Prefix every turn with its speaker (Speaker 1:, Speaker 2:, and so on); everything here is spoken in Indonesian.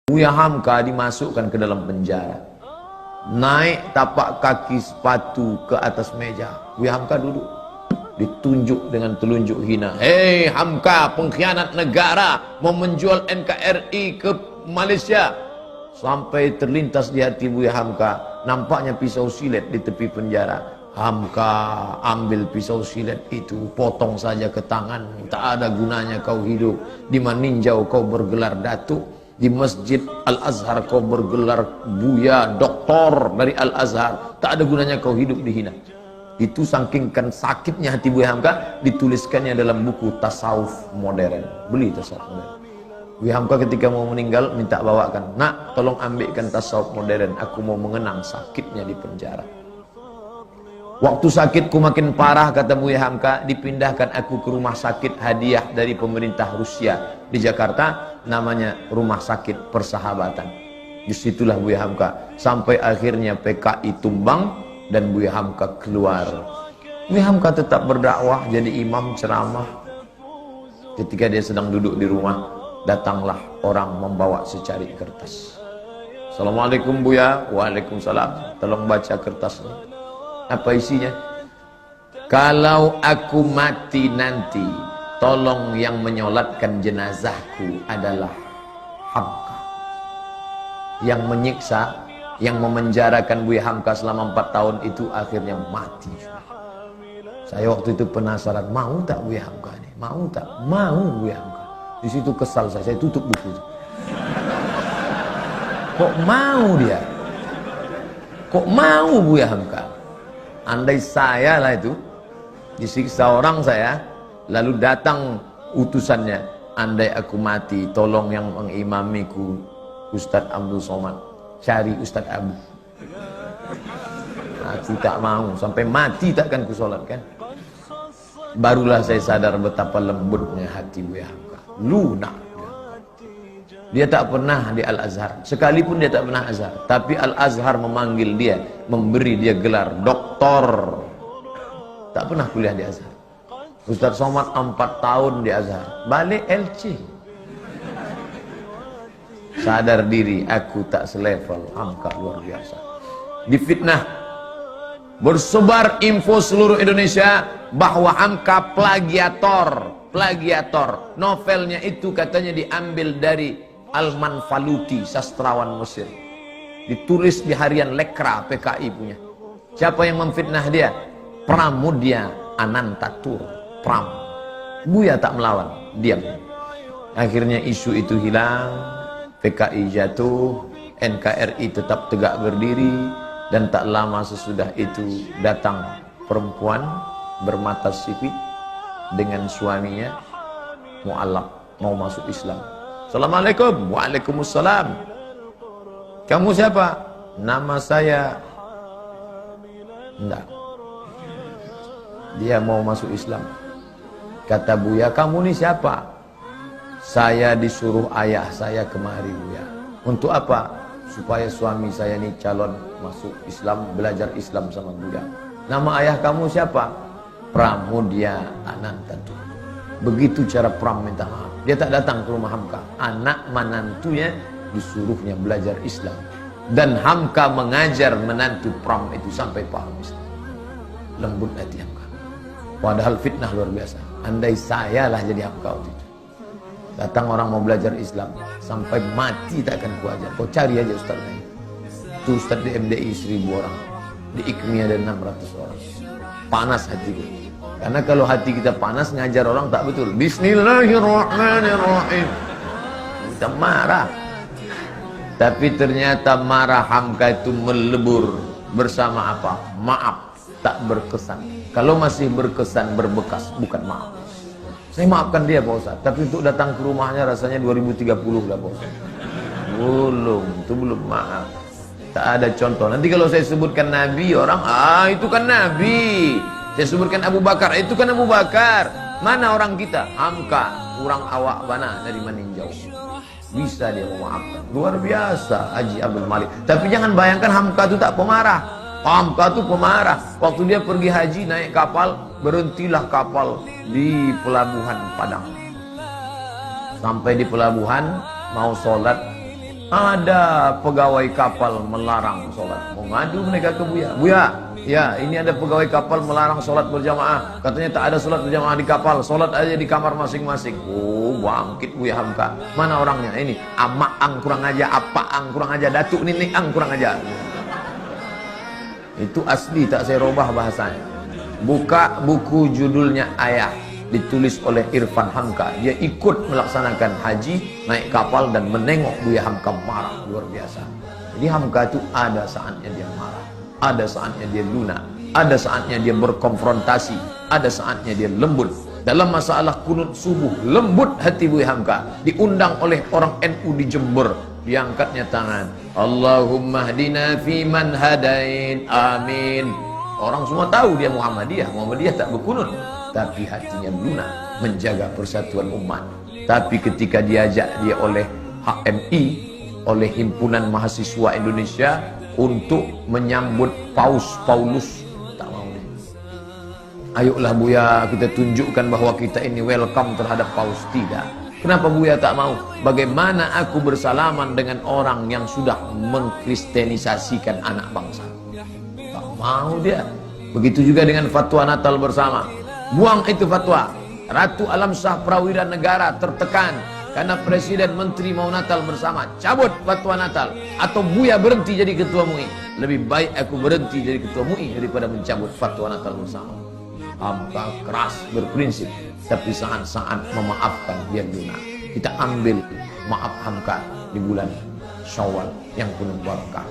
Speaker 1: Buya Hamka dimasukkan ke dalam penjara. Naik tapak kaki sepatu ke atas meja. Buya Hamka duduk. Ditunjuk dengan telunjuk hina. Hei Hamka, pengkhianat negara, mau menjual NKRI ke Malaysia. Sampai terlintas di hati Buya Hamka, nampaknya pisau silet di tepi penjara. Hamka ambil pisau silet itu, potong saja ke tangan. Tak ada gunanya kau hidup. Di Maninjau kau bergelar datuk, di Masjid Al-Azhar kau bergelar buya, doktor dari Al-Azhar. Tak ada gunanya kau hidup dihina. Itu saking sakitnya hati Buya Hamka, dituliskannya dalam buku Tasawuf Modern. Beli Tasawuf Modern. Buya Hamka ketika mau meninggal minta bawakan, nak tolong ambilkan Tasawuf Modern, aku mau mengenang sakitnya di penjara. Waktu sakitku makin parah, kata Buya Hamka, dipindahkan aku ke rumah sakit hadiah dari pemerintah Rusia di Jakarta, namanya Rumah Sakit Persahabatan. Disitulah Buya Hamka sampai akhirnya PKI tumbang dan Buya Hamka keluar. Buya Hamka tetap berdakwah, jadi imam ceramah. Ketika dia sedang duduk di rumah, datanglah orang membawa secari kertas. Assalamualaikum Buya. Waalaikumsalam. Tolong baca kertasnya. Apa isinya? Kalau aku mati nanti, tolong yang menyolatkan jenazahku adalah Hamka. Yang menyiksa, yang memenjarakan Buya Hamka selama 4 tahun itu akhirnya mati. Saya waktu itu penasaran, mau tak Buya Hamka ini? Mau tak? Mau Buya Hamka. Di situ kesal saya tutup buku itu. Kok mau dia? Kok mau Buya Hamka? Andai saya lah itu disiksa orang saya, lalu datang utusannya, andai aku mati, tolong yang mengimamiku Ustadz Abdul Somad, cari Ustadz Abu. Aku tak mau, sampai mati takkan ku solatkan. Barulah saya sadar betapa lembutnya hati Buya Hamka, lunak. Dia tak pernah di Al-Azhar, sekalipun dia tak pernah Azhar, tapi Al-Azhar memanggil dia, memberi dia gelar doktor. Tak pernah kuliah di Azhar. Ustadz Somad 4 tahun di Azhar, balik LC. Sadar diri, aku tak selevel. Hamka luar biasa. Difitnah, bersebar info seluruh Indonesia bahwa Hamka plagiator. Novelnya itu katanya diambil dari Al-Manfaluti, sastrawan Mesir. Ditulis di harian Lekra, PKI punya. Siapa yang memfitnah dia? Pramudia Anantatur, Pram. Buya tak melawan, diam. Akhirnya isu itu hilang, PKI jatuh, NKRI tetap tegak berdiri, dan tak lama sesudah itu datang perempuan bermata sipit dengan suaminya mu'alaf, mau masuk Islam. Assalamualaikum. Waalaikumsalam. Kamu siapa? Nama saya. Enggak. Dia mau masuk Islam. Kata Buya, kamu ni siapa? Saya disuruh ayah saya kemari Buya. Untuk apa? Supaya suami saya ni calon masuk Islam, belajar Islam sama Buya. Nama ayah kamu siapa? Pramudia Anantatur. Begitu cara Pram minta maaf. Dia tak datang ke rumah Hamka. Anak menantunya disuruhnya belajar Islam. Dan Hamka mengajar menantu Pram itu sampai paham Islam. Lembut hati Hamka. Padahal fitnah luar biasa. Andai saya lah jadi Hamka waktu itu. Datang orang mau belajar Islam, sampai mati tak akan kuajar. Kau cari aja ustaz lain. Itu ustaz di MDI 1000 orang. Di IKMI ada 600 orang. Panas hatiku. Karena kalau hati kita panas, ngajar orang tak betul. Bismillahirrahmanirrahim. Kita marah. Tapi ternyata marah Hamka itu melebur. Bersama apa? Maaf. Tak berkesan. Kalau masih berkesan, berbekas, bukan maaf. Saya maafkan dia Pak Ustaz. Tapi untuk datang ke rumahnya rasanya 2030 lah Pak Ustaz. Belum. Itu belum maaf. Tak ada contoh. Nanti kalau saya sebutkan Nabi, orang, itu kan Nabi. Saya sebutkan Abu Bakar, itu kan Abu Bakar. Mana orang kita? Hamka, kurang awak mana dari Maninjau. Bisa dia memaafkan. Luar biasa Haji Abdul Malik. Tapi jangan bayangkan Hamka itu tak pemarah. Hamka itu pemarah. Waktu dia pergi haji naik kapal, berhentilah kapal di pelabuhan Padang. Sampai di pelabuhan, mau sholat, Ada pegawai kapal melarang sholat. Mau ngadu mereka ke Buya. Buya, ya ini ada pegawai kapal melarang sholat berjamaah. Katanya tak ada sholat berjamaah di kapal. Sholat aja di kamar masing-masing. Oh, bangkit Buya Hamka. Mana orangnya? Ini Amaang kurang aja, Apaang kurang aja, Datuk Ninik Ang kurang aja. Itu asli, tak saya robah bahasanya. Buka buku judulnya Ayah, ditulis oleh Irfan Hamka. Dia ikut melaksanakan haji, naik kapal dan menengok Buya Hamka marah luar biasa. Jadi Hamka itu ada saatnya dia marah, ada saatnya dia lunak, ada saatnya dia berkonfrontasi, ada saatnya dia lembut. Dalam masalah kunut subuh, lembut hati Buya Hamka. Diundang oleh orang NU di Jember, diangkatnya tangan, Allahumma hdina fi man hadain, amin. Orang semua tahu dia Muhammadiyah tak berkunut, tapi hatinya lunak menjaga persatuan umat. Tapi ketika diajak dia oleh HMI, oleh Himpunan Mahasiswa Indonesia untuk menyambut Paus Paulus, tak mau dia. Ayolah Buya, kita tunjukkan bahwa kita ini welcome terhadap Paus. Tidak. Kenapa Buya tak mau? Bagaimana aku bersalaman dengan orang yang sudah mengkristenisasikan anak bangsa? Tak mau dia. Begitu juga dengan fatwa Natal bersama. Buang itu fatwa. Ratu Alam Shah Prawira Negara tertekan karena presiden menteri mau Natal bersama. Cabut fatwa Natal. Atau Buya berhenti jadi ketua MUI. Lebih baik aku berhenti jadi ketua MUI daripada mencabut fatwa Natal bersama. Hamka keras berprinsip, tapi saat-saat memaafkan dia lunak. Kita ambil maaf Hamka di bulan Syawal yang penuh barakah.